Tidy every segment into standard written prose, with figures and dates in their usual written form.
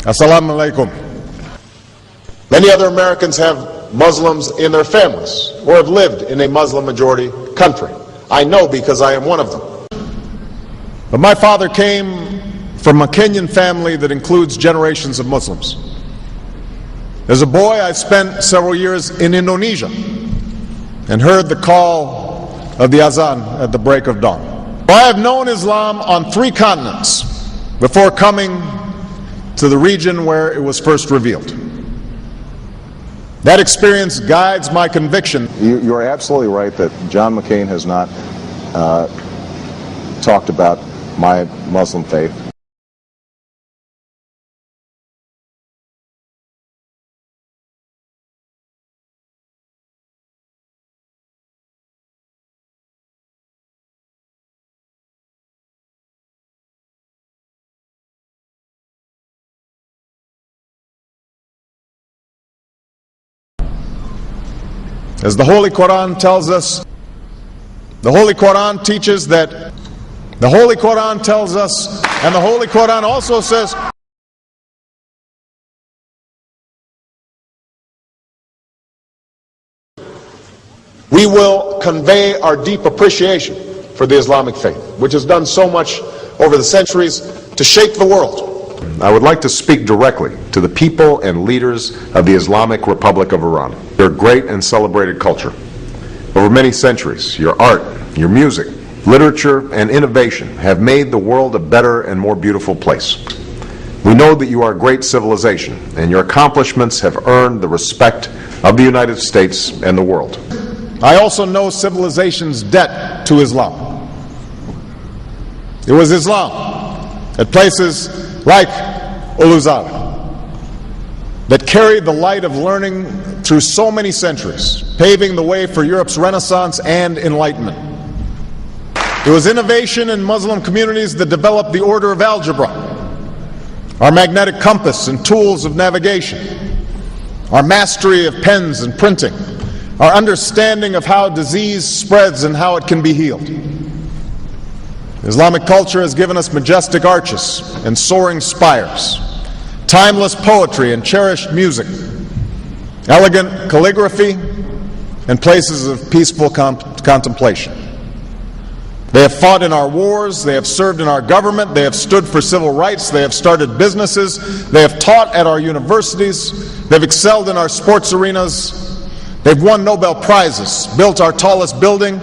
Assalamu alaikum. Many other Americans have Muslims in their families or have lived in a Muslim majority country. I know because I am one of them. But my father came from a Kenyan family that includes generations of Muslims. As a boy, I spent several years in Indonesia and heard the call of the azan at the break of dawn. I have known Islam on 3 continents before coming to the region where it was first revealed. That experience guides my conviction. You're absolutely right that John McCain has not talked about my Muslim faith. As the Holy Quran tells us, the Holy Quran teaches that, the Holy Quran tells us, and the Holy Quran also says, we will convey our deep appreciation for the Islamic faith, which has done so much over the centuries to shape the world. I would like to speak directly to the people and leaders of the Islamic Republic of Iran. Your great and celebrated culture. Over many centuries, your art, your music, literature, and innovation have made the world a better and more beautiful place. We know that you are a great civilization, and your accomplishments have earned the respect of the United States and the world. I also know civilization's debt to Islam. It was Islam at places like Uluzar that carried the light of learning through so many centuries, paving the way for Europe's Renaissance and Enlightenment. It was innovation in Muslim communities that developed the order of algebra, our magnetic compass and tools of navigation, our mastery of pens and printing, our understanding of how disease spreads and how it can be healed. Islamic culture has given us majestic arches and soaring spires, timeless poetry and cherished music, elegant calligraphy, and places of peaceful contemplation. They have fought in our wars, they have served in our government, they have stood for civil rights, they have started businesses, they have taught at our universities, they've excelled in our sports arenas, they've won Nobel Prizes, built our tallest building,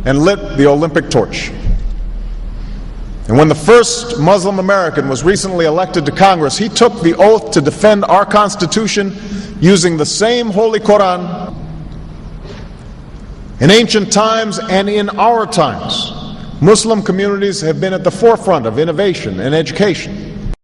and lit the Olympic torch. And when the first Muslim American was recently elected to Congress, he took the oath to defend our Constitution using the same Holy Quran. In ancient times and in our times, Muslim communities have been at the forefront of innovation and education.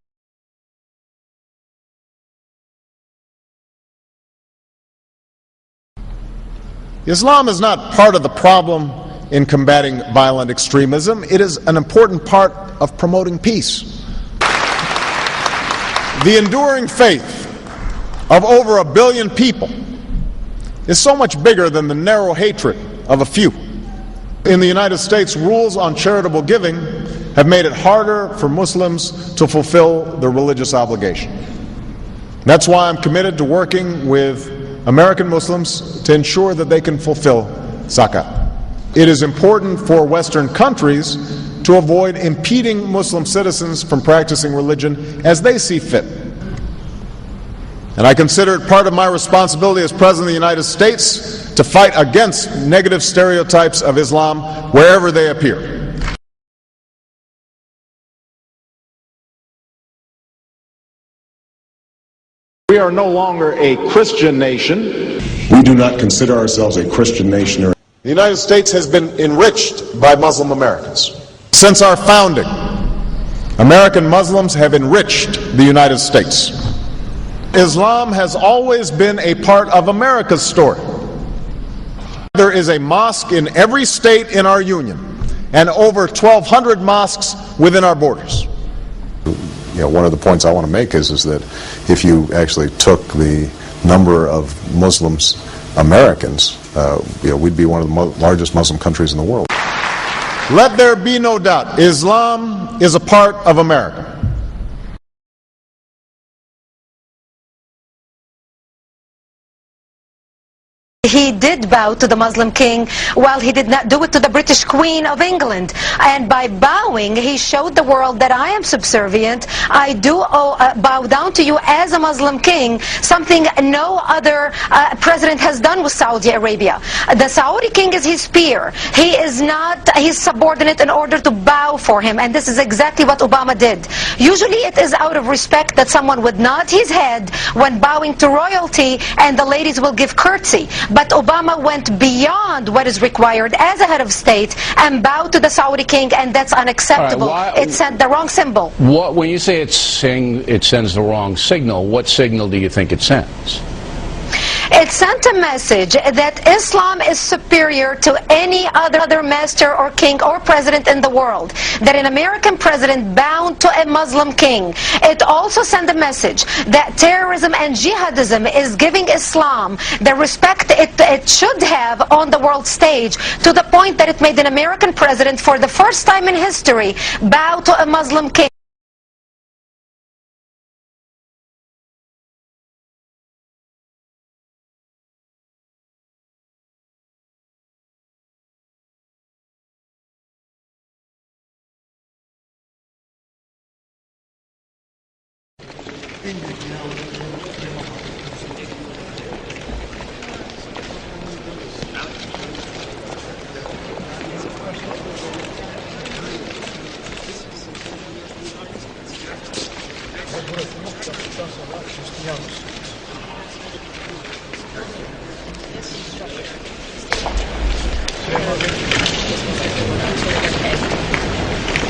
Islam is not part of the problem in combating violent extremism. It is an important part of promoting peace. The enduring faith of over 1 billion people is so much bigger than the narrow hatred of a few. In the United States, rules on charitable giving have made it harder for Muslims to fulfill their religious obligation. That's why I'm committed to working with American Muslims to ensure that they can fulfill zakat. It is important for Western countries to avoid impeding Muslim citizens from practicing religion as they see fit. And I consider it part of my responsibility as President of the United States to fight against negative stereotypes of Islam wherever they appear. We are no longer a Christian nation. We do not consider ourselves a Christian nation. The United States has been enriched by Muslim Americans. Since our founding, American Muslims have enriched the United States. Islam has always been a part of America's story. There is a mosque in every state in our union and over 1,200 mosques within our borders. One of the points I want to make is that if you actually took the number of Muslims Americans, we'd be one of the largest Muslim countries in the world. Let there be no doubt, Islam is a part of America. he did bow to the Muslim king, while he did not do it to the British Queen of England. And by bowing, he showed the world that I am subservient. I do bow down to you as a Muslim king, something no other president has done with Saudi Arabia. The Saudi king is his peer. He is not his subordinate in order to bow for him, and this is exactly what Obama did. Usually it is out of respect that someone would nod his head when bowing to royalty, and the ladies will give curtsy. But Obama went beyond what is required as a head of state and bowed to the Saudi king, and that's unacceptable. It sent the wrong symbol. When you say it sends the wrong signal, what signal do you think it sends? It sent a message that Islam is superior to any other master or king or president in the world, that an American president bowed to a Muslim king. It also sent a message that terrorism and jihadism is giving Islam the respect it should have on the world stage, to the point that it made an American president, for the first time in history, bow to a Muslim king.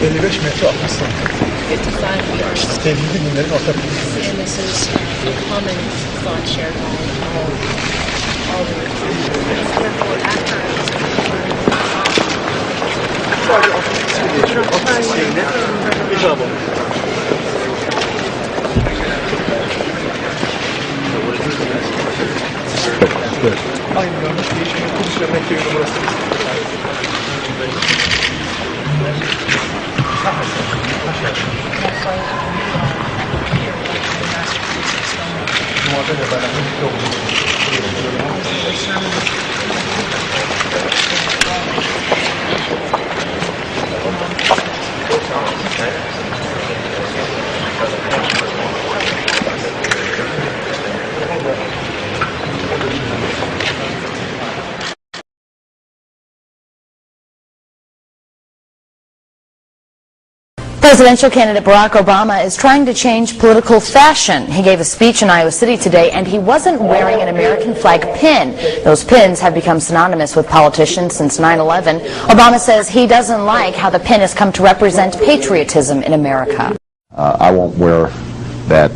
And this is a common thought shared by all the Presidential candidate Barack Obama is trying to change political fashion. He gave a speech in Iowa City today, and he wasn't wearing an American flag pin. Those pins have become synonymous with politicians since 9/11. Obama says he doesn't like how the pin has come to represent patriotism in America. I won't wear that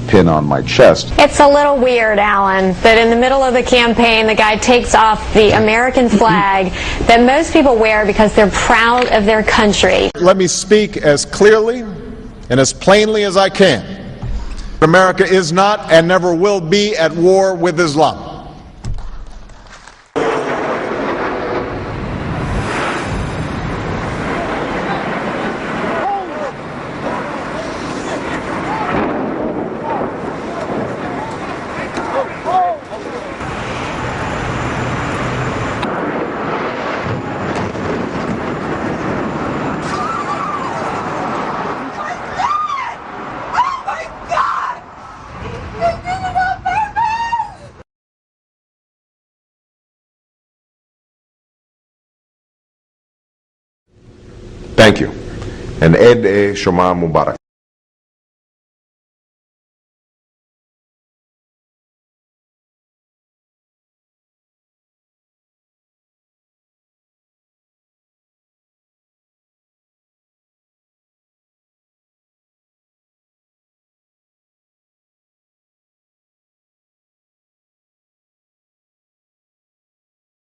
pin on my chest. It's a little weird, Alan, that in the middle of the campaign the guy takes off the American flag that most people wear because they're proud of their country. Let me speak as clearly and as plainly as I can. America is not and never will be at war with Islam. Thank you. And Eid Shoma Mubarak.